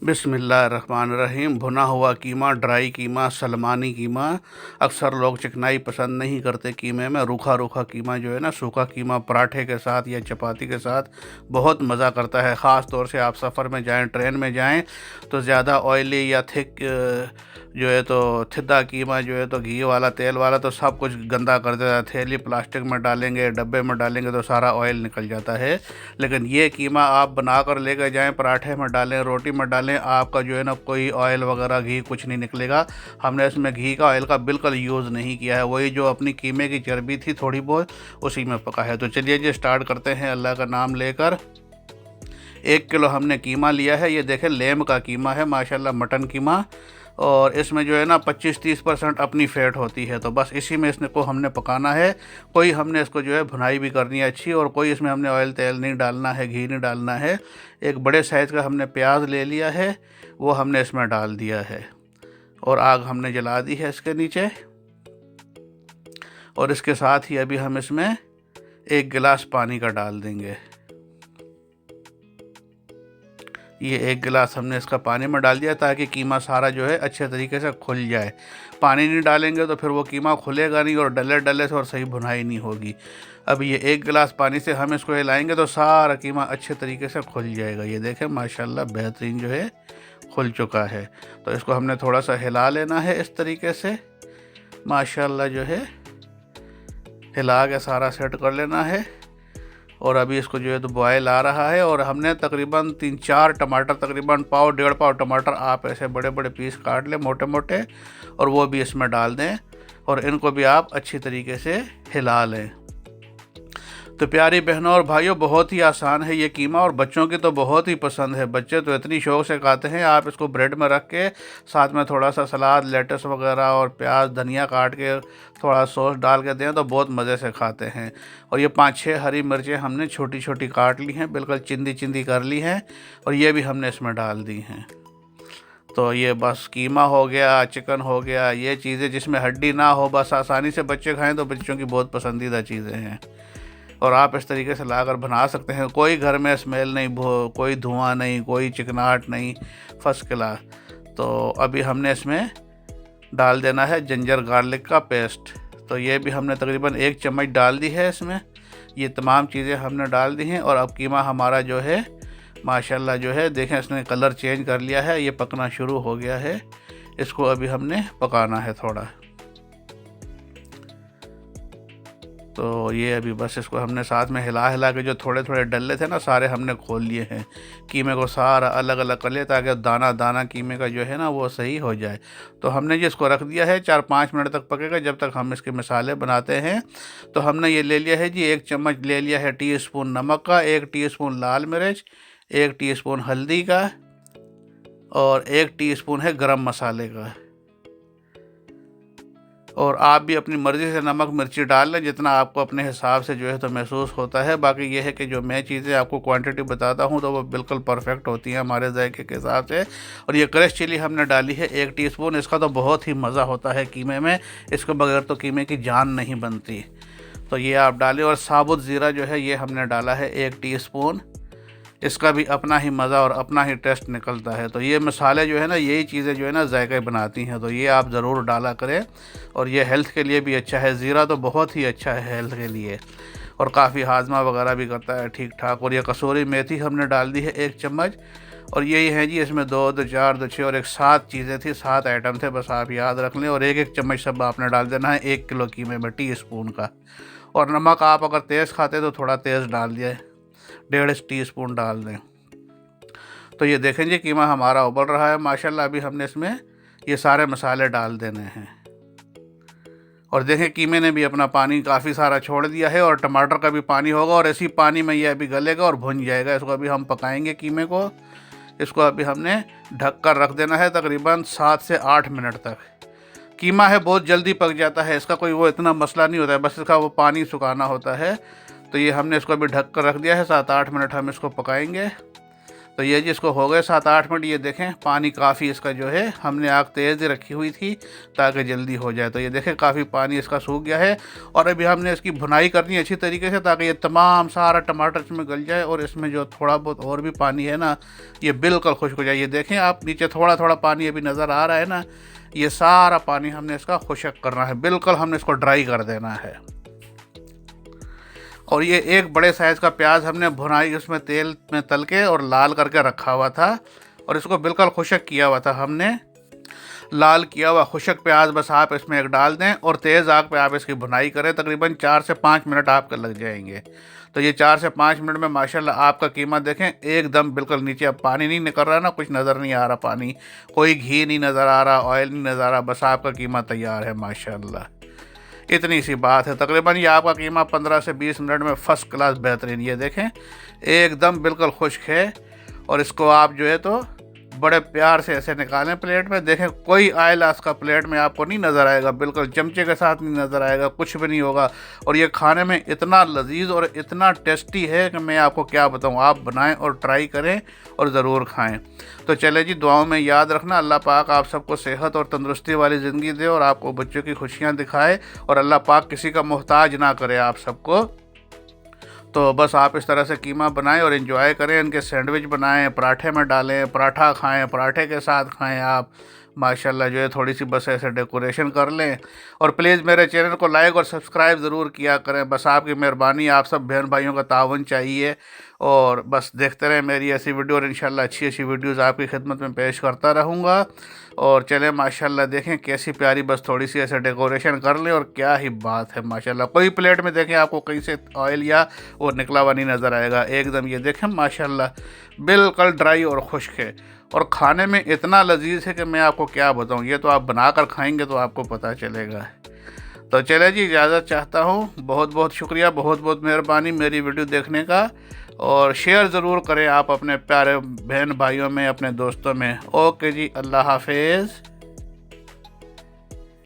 बिस्मिल्लाहिर्रहमानिर्रहीम। भुना हुआ कीमा, ड्राई कीमा, सलमानी कीमा। अक्सर लोग चिकनाई पसंद नहीं करते कीमे में। रूखा रूखा कीमा जो है ना, सूखा कीमा पराठे के साथ या चपाती के साथ बहुत मज़ा करता है। ख़ास तौर से आप सफ़र में जाएं, ट्रेन में जाएं तो ज़्यादा ऑयली या थिक जो है तो थिद्दा कीमा जो है तो घी वाला, तेल वाला तो सब कुछ गंदा कर देता है। थैली प्लास्टिक में डालेंगे, डब्बे में डालेंगे तो सारा ऑयल निकल जाता है। लेकिन ये कीमा आप बना कर लेकर जाएँ, पराठे में डालें, रोटी में डालें, आपका जो है ना कोई ऑयल वगैरह घी कुछ नहीं निकलेगा। हमने इसमें घी का, ऑयल का बिल्कुल यूज़ नहीं किया है। वही जो अपनी कीमे की चर्बी थी थोड़ी बहुत, उसी में पका है। तो चलिए जी स्टार्ट करते हैं अल्लाह का नाम लेकर। 1 किलो हमने कीमा लिया है। ये देखें लेम का कीमा है माशाल्लाह, मटन कीमा। और इसमें जो है ना 25-30% अपनी फ़ैट होती है। तो बस इसी में इसने को हमने पकाना है। कोई हमने इसको जो है भुनाई भी करनी है अच्छी, और कोई इसमें हमने ऑयल तेल नहीं डालना है, घी नहीं डालना है। एक बड़े साइज़ का हमने प्याज ले लिया है, वो हमने इसमें डाल दिया है। और आग हमने जला दी है इसके नीचे। और इसके साथ ही अभी हम इसमें 1 गिलास पानी का डाल देंगे। ये 1 गिलास हमने इसका पानी में डाल दिया ताकि कीमा सारा जो है अच्छे तरीके से खुल जाए। पानी नहीं डालेंगे तो फिर वो कीमा खुलेगा नहीं और डले डले से और सही भुनाई नहीं होगी। अब ये 1 गिलास पानी से हम इसको हिलाएंगे तो सारा कीमा अच्छे तरीके से खुल जाएगा। ये देखें माशाल्लाह बेहतरीन जो है खुल चुका है। तो इसको हमने थोड़ा सा हिला लेना है इस तरीके से, माशाल्लाह जो है हिला के सारा सेट कर लेना है। और अभी इसको जो है तो बॉयल आ रहा है। और हमने तकरीबन 3-4 टमाटर, तकरीबन पाव 1.5 पाव टमाटर आप ऐसे बड़े बड़े पीस काट लें मोटे मोटे, और वो भी इसमें डाल दें। और इनको भी आप अच्छी तरीके से हिला लें। तो प्यारी बहनों और भाइयों, बहुत ही आसान है ये कीमा, और बच्चों की तो बहुत ही पसंद है। बच्चे तो इतनी शौक से खाते हैं। आप इसको ब्रेड में रख के साथ में थोड़ा सा सलाद, लेटस वगैरह और प्याज, धनिया काट के थोड़ा सॉस डाल के दें तो बहुत मज़े से खाते हैं। और ये 5-6 हरी मिर्चें हमने छोटी छोटी काट ली हैं, बिल्कुल चिंदी चिंदी कर ली हैं, और ये भी हमने इसमें डाल दी हैं। तो ये बस कीमा हो गया, चिकन हो गया, ये चीज़ें जिसमें हड्डी ना हो, बस आसानी से बच्चे खाएँ तो बच्चों की बहुत पसंदीदा चीज़ें हैं। और आप इस तरीके से लाकर बना सकते हैं। कोई घर में स्मेल नहीं, कोई धुआं नहीं, कोई चिकनाहट नहीं, फर्स्ट क्लास। तो अभी हमने इसमें डाल देना है जिंजर गार्लिक का पेस्ट। तो ये भी हमने तकरीबन 1 चम्मच डाल दी है इसमें। ये तमाम चीज़ें हमने डाल दी हैं। और अब कीमा हमारा जो है माशाल्लाह जो है देखें इसने कलर चेंज कर लिया है, ये पकना शुरू हो गया है। इसको अभी हमने पकाना है थोड़ा। तो ये अभी बस इसको हमने साथ में हिला हिला के जो थोड़े थोड़े डल्ले थे ना सारे हमने खोल लिए हैं। कीमे को सारा अलग अलग कर लिया ताकि दाना दाना कीमे का जो है ना वो सही हो जाए। तो हमने जी इसको रख दिया है, 4-5 मिनट तक पकेगा जब तक हम इसके मसाले बनाते हैं। तो हमने ये ले लिया है जी, 1 चम्मच ले लिया है टीस्पून नमक का, 1 टीस्पून लाल मिर्च, 1 टीस्पून हल्दी का, और 1 टीस्पून है गरम मसाले का। और आप भी अपनी मर्ज़ी से नमक मिर्ची डाल लें जितना आपको अपने हिसाब से जो है तो महसूस होता है। बाकी ये है कि जो मैं चीज़ें आपको क्वांटिटी बताता हूँ तो वो बिल्कुल परफेक्ट होती हैं हमारे जायके के हिसाब से। और ये क्रश चिली हमने डाली है 1 टीस्पून। इसका तो बहुत ही मज़ा होता है कीमे में, इसके बगैर तो कीमे की जान नहीं बनती। तो ये आप डालें। और साबुत ज़ीरा जो है ये हमने डाला है 1 टीस्पून। इसका भी अपना ही मज़ा और अपना ही टेस्ट निकलता है। तो ये मसाले जो है ना, यही चीज़ें जो है ना जायका बनाती हैं। तो ये आप ज़रूर डाला करें, और ये हेल्थ के लिए भी अच्छा है। ज़ीरा तो बहुत ही अच्छा है हेल्थ के लिए, और काफ़ी हाजमा वगैरह भी करता है ठीक ठाक। और ये कसूरी मेथी हमने डाल दी है 1 चम्मच। और यही है जी, इसमें 2, 2, 4, 2, 6 और एक 7 चीज़ें थी, 7 आइटम थे, बस आप याद रख लें। और 1-1 चम्मच सब आपने डाल देना है 1 किलो कीमे में, टीस्पून का। और नमक आप अगर तेज़ खाते तो थोड़ा तेज़ डाल दिए, 1.5 टीस्पून डाल दें। तो ये देखें जी कीमा हमारा उबल रहा है माशाल्लाह। अभी हमने इसमें ये सारे मसाले डाल देने हैं। और देखें कीमे ने भी अपना पानी काफ़ी सारा छोड़ दिया है, और टमाटर का भी पानी होगा, और इसी पानी में ये अभी गलेगा और भुन जाएगा। इसको अभी हम पकाएंगे कीमे को। इसको अभी हमने ढक कर रख देना है तकरीबन 7 से 8 मिनट तक। कीमा है बहुत जल्दी पक जाता है, इसका कोई वो इतना मसला नहीं होता है, बस इसका वो पानी सुखाना होता है। तो ये हमने इसको अभी ढक कर रख दिया है, 7-8 मिनट हम इसको पकाएंगे। तो ये जी इसको हो गए 7-8 मिनट। ये देखें पानी काफ़ी इसका जो है, हमने आग तेज़ रखी हुई थी ताकि जल्दी हो जाए। तो ये देखें काफ़ी पानी इसका सूख गया है और अभी हमने इसकी भुनाई करनी है अच्छी तरीके से ताकि ये तमाम सारा टमाटर इसमें गल जाए और इसमें जो थोड़ा बहुत और भी पानी है ना ये बिल्कुल खुश्क हो जाए। ये देखें आप नीचे थोड़ा थोड़ा पानी अभी नज़र आ रहा है ना, ये सारा पानी हमने इसका खुश्क करना है, बिल्कुल हमने इसको ड्राई कर देना है। और ये एक बड़े साइज़ का प्याज हमने भुनाई उसमें तेल में तल के और लाल करके रखा हुआ था और इसको बिल्कुल खुश्क किया हुआ था हमने। लाल किया हुआ खुश्क प्याज बस आप इसमें एक डाल दें और तेज़ आग पे आप इसकी भुनाई करें, तकरीबन 4 से 5 मिनट आपके लग जाएंगे। तो ये 4 से 5 मिनट में माशाल्लाह आपका कीमा देखें एकदम बिल्कुल नीचे, अब पानी नहीं निकल रहा ना, कुछ नज़र नहीं आ रहा पानी, कोई घी नहीं नज़र आ रहा, ऑयल नहीं नज़र आ रहा, बस आपका कीमा तैयार है माशाल्लाह। इतनी सी बात है, तकरीबन ये आपका कीमा 15 से 20 मिनट में फ़र्स्ट क्लास बेहतरीन, ये देखें एकदम बिल्कुल खुश्क है। और इसको आप जो है तो बड़े प्यार से ऐसे निकालें प्लेट में, देखें कोई ऑयल इसका प्लेट में आपको नहीं नज़र आएगा, बिल्कुल चमचे के साथ नहीं नज़र आएगा, कुछ भी नहीं होगा। और ये खाने में इतना लजीज और इतना टेस्टी है कि मैं आपको क्या बताऊं, आप बनाएं और ट्राई करें और ज़रूर खाएं। तो चले जी, दुआओं में याद रखना, अल्लाह पाक आप सबको सेहत और तंदुरुस्ती वाली ज़िंदगी दे और आपको बच्चों की खुशियाँ दिखाए और अल्लाह पाक किसी का मोहताज ना करे आप सबको। तो बस आप इस तरह से कीमा बनाएं और एंजॉय करें, इनके सैंडविच बनाएं, पराठे में डालें, पराठा खाएं, पराठे के साथ खाएं आप माशाल्लाह जो है, थोड़ी सी बस ऐसे डेकोरेशन कर लें। और प्लीज़ मेरे चैनल को लाइक और सब्सक्राइब ज़रूर किया करें, बस आपकी मेहरबानी, आप सब बहन भाइयों का ताउन चाहिए। और बस देखते रहें मेरी ऐसी वीडियो और इंशाल्लाह अच्छी अच्छी वीडियोज़ आपकी खिदमत में पेश करता रहूँगा। और चलें माशाल्लाह देखें कैसी प्यारी, बस थोड़ी सी ऐसे डेकोरेशन कर लें और क्या ही बात है माशाल्लाह। कोई प्लेट में देखें आपको कहीं से ऑयल या वो निकला हुआ नहीं नज़र आएगा, एकदम ये देखें माशाल्लाह बिल्कुल ड्राई और खुश्क है और खाने में इतना लजीज है कि मैं आपको क्या बताऊँ, ये तो आप बनाकर खाएंगे तो आपको पता चलेगा। तो चले जी, इजाज़त चाहता हूँ, बहुत बहुत शुक्रिया, बहुत बहुत मेहरबानी मेरी वीडियो देखने का। और शेयर ज़रूर करें आप अपने प्यारे बहन भाइयों में, अपने दोस्तों में। ओके जी, अल्लाह हाफिज़।